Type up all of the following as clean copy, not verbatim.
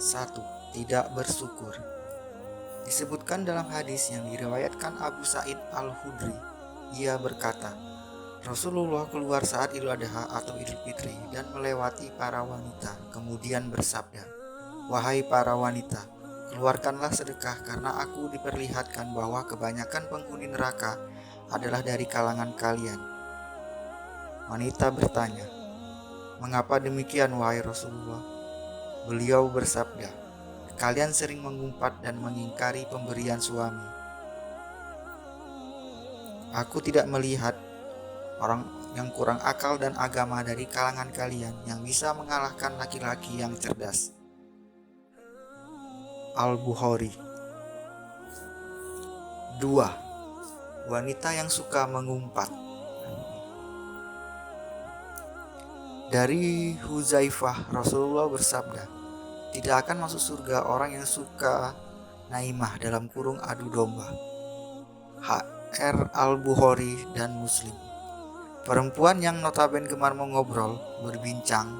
1. Tidak bersyukur. Disebutkan dalam hadis yang diriwayatkan Abu Sa'id Al-Khudri, ia berkata, Rasulullah keluar saat Idul Adha atau Idul Fitri dan melewati para wanita, kemudian bersabda, "Wahai para wanita, keluarkanlah sedekah karena aku diperlihatkan bahwa kebanyakan penghuni neraka adalah dari kalangan kalian." Wanita bertanya, "Mengapa demikian, wahai Rasulullah?" Beliau bersabda, "Kalian sering mengumpat dan mengingkari pemberian suami. Aku tidak melihat orang yang kurang akal dan agama dari kalangan kalian yang bisa mengalahkan laki-laki yang cerdas." Al-Bukhari. 2. Wanita yang suka mengumpat. Dari Huzaifah, Rasulullah bersabda, "Tidak akan masuk surga orang yang suka naimah dalam kurung adu domba." HR Al-Bukhari dan Muslim. Perempuan yang notabene gemar mengobrol, berbincang,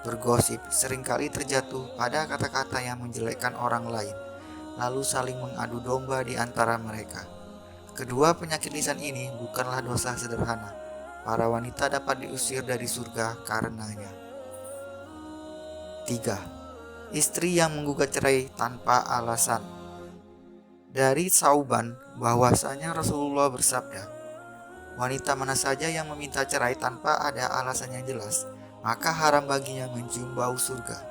bergosip, seringkali terjatuh pada kata-kata yang menjelekkan orang lain, lalu saling mengadu domba di antara mereka. Kedua penyakit lisan ini bukanlah dosa sederhana. Para wanita dapat diusir dari surga karenanya. 3. Istri yang menggugat cerai tanpa alasan. Dari Sauban bahwasanya Rasulullah bersabda, "Wanita mana saja yang meminta cerai tanpa ada alasan yang jelas, maka haram baginya mencium bau surga."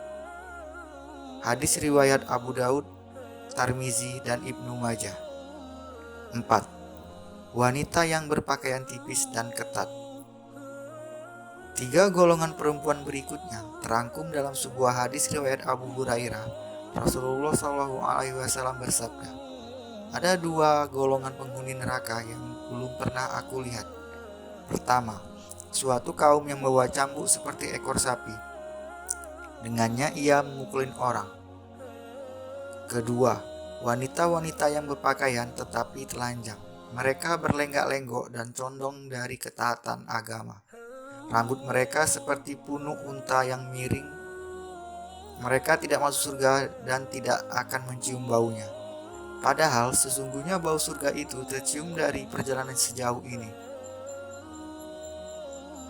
Hadis riwayat Abu Daud, Tirmizi, dan Ibnu Majah. 4. Wanita yang berpakaian tipis dan ketat. 3 golongan perempuan berikutnya terangkum dalam sebuah hadis riwayat Abu Hurairah. Rasulullah SAW bersabda, "Ada 2 golongan penghuni neraka yang belum pernah aku lihat. Pertama, suatu kaum yang membawa cambuk seperti ekor sapi. Dengannya ia memukulin orang. Kedua, wanita-wanita yang berpakaian tetapi telanjang. Mereka berlenggak-lenggok dan condong dari ketaatan agama. Rambut mereka seperti punuk unta yang miring. Mereka tidak masuk surga dan tidak akan mencium baunya. Padahal sesungguhnya bau surga itu tercium dari perjalanan sejauh ini."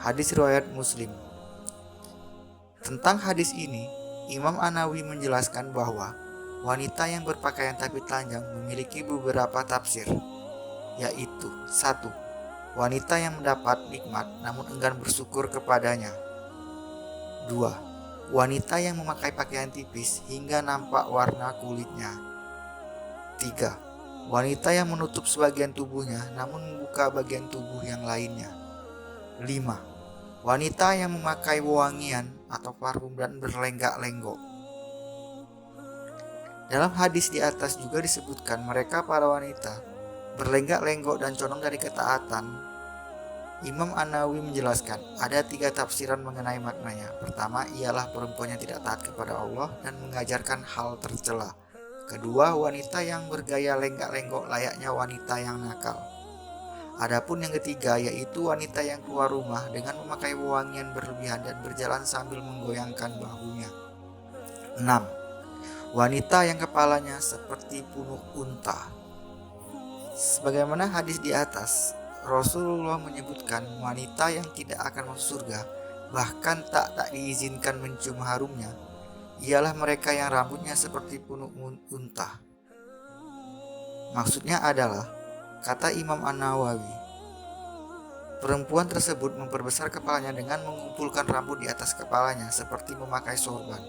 Hadis riwayat Muslim. Tentang hadis ini, Imam An-Nawawi menjelaskan bahwa wanita yang berpakaian tapi telanjang memiliki beberapa tafsir, yaitu 1. Wanita yang mendapat nikmat namun enggan bersyukur kepadanya. 2. Wanita yang memakai pakaian tipis hingga nampak warna kulitnya. 3. Wanita yang menutup sebagian tubuhnya namun membuka bagian tubuh yang lainnya. 5. Wanita yang memakai wewangian atau parfum dan berlenggak-lenggok. Dalam hadis di atas juga disebutkan mereka para wanita berlenggak-lenggok dan condong dari ketaatan. Imam An-Nawawi menjelaskan ada 3 tafsiran mengenai maknanya. Pertama ialah perempuan yang tidak taat kepada Allah dan mengajarkan hal tercela. Kedua, wanita yang bergaya lenggak-lenggok layaknya wanita yang nakal. Adapun yang ketiga yaitu wanita yang keluar rumah dengan memakai wewangian berlebihan dan berjalan sambil menggoyangkan bahunya. 6. Wanita yang kepalanya seperti punuk unta. Sebagaimana hadis di atas, Rasulullah menyebutkan wanita yang tidak akan masuk surga, bahkan tak diizinkan mencium harumnya, ialah mereka yang rambutnya seperti punuk unta. Maksudnya adalah, kata Imam An-Nawawi, perempuan tersebut memperbesar kepalanya dengan mengumpulkan rambut di atas kepalanya seperti memakai sorban.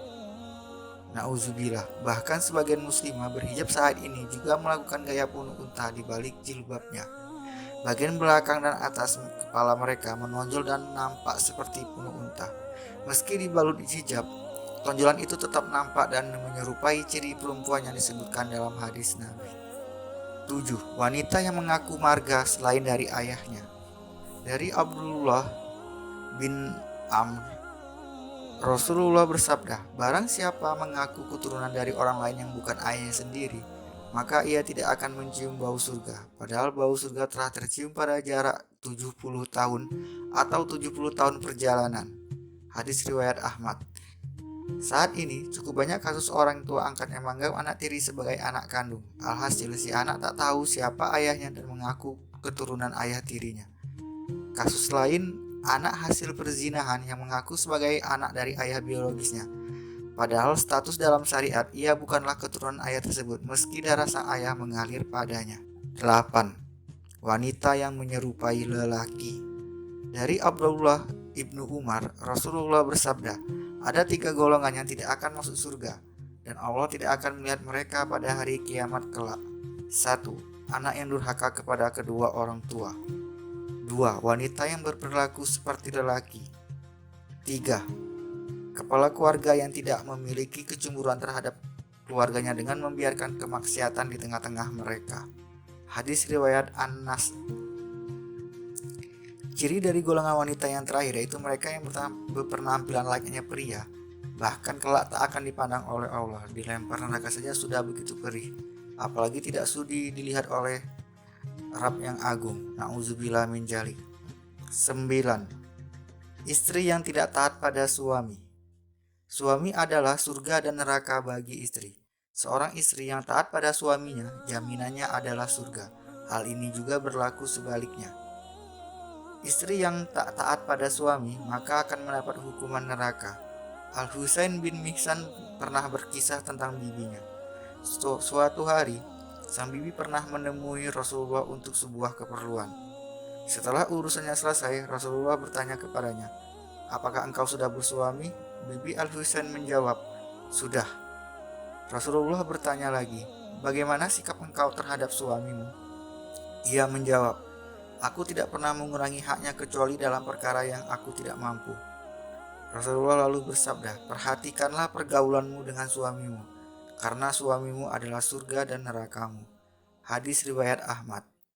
Nauzubillah, bahkan sebagian muslimah berhijab saat ini juga melakukan gaya punuk unta di balik jilbabnya. Bagian belakang dan atas kepala mereka menonjol dan nampak seperti punuk unta. Meski dibalut hijab, tonjolan itu tetap nampak dan menyerupai ciri perempuan yang disebutkan dalam hadis Nabi. 7. Wanita yang mengaku marga selain dari ayahnya. Dari Abdullah bin Amr, Rasulullah bersabda, "Barang siapa mengaku keturunan dari orang lain yang bukan ayahnya sendiri, maka ia tidak akan mencium bau surga, padahal bau surga telah tercium pada jarak 70 tahun atau 70 tahun perjalanan." Hadis riwayat Ahmad. Saat ini cukup banyak kasus orang tua angkat yang menganggap anak tiri sebagai anak kandung. Alhasil si anak tak tahu siapa ayahnya dan mengaku keturunan ayah tirinya. Kasus lain, anak hasil perzinahan yang mengaku sebagai anak dari ayah biologisnya. Padahal status dalam syariat ia bukanlah keturunan ayah tersebut meski darah sang ayah mengalir padanya. 8. Wanita yang menyerupai lelaki. Dari Abdullah ibnu Umar, Rasulullah bersabda, ada 3 golongan yang tidak akan masuk surga, dan Allah tidak akan melihat mereka pada hari kiamat kelak. 1. Anak yang durhaka kepada kedua orang tua. 2. Wanita yang berperilaku seperti lelaki. 3. Kepala keluarga yang tidak memiliki kecemburuan terhadap keluarganya dengan membiarkan kemaksiatan di tengah-tengah mereka. Hadis riwayat Anas. Ciri dari golongan wanita yang terakhir yaitu mereka yang berpenampilan layaknya pria, bahkan kelak tak akan dipandang oleh Allah, dilempar neraka saja sudah begitu perih, apalagi tidak sudi dilihat oleh Rabb yang agung. Na'udzubillah min dzalik. 9. Istri yang tidak taat pada suami. Suami adalah surga dan neraka bagi istri. Seorang istri yang taat pada suaminya, jaminannya adalah surga. Hal ini juga berlaku sebaliknya. Istri yang tak taat pada suami maka akan mendapat hukuman neraka. Al-Husain bin Mihsan pernah berkisah tentang bibinya. Suatu hari, sang bibi pernah menemui Rasulullah untuk sebuah keperluan. Setelah urusannya selesai, Rasulullah bertanya kepadanya, apakah engkau sudah bersuami? Bibi Al-Husain menjawab, sudah. Rasulullah bertanya lagi, bagaimana sikap engkau terhadap suamimu? Ia menjawab, aku tidak pernah mengurangi haknya kecuali dalam perkara yang aku tidak mampu. Rasulullah lalu bersabda, perhatikanlah pergaulanmu dengan suamimu, karena suamimu adalah surga dan nerakamu. Hadis riwayat Ahmad.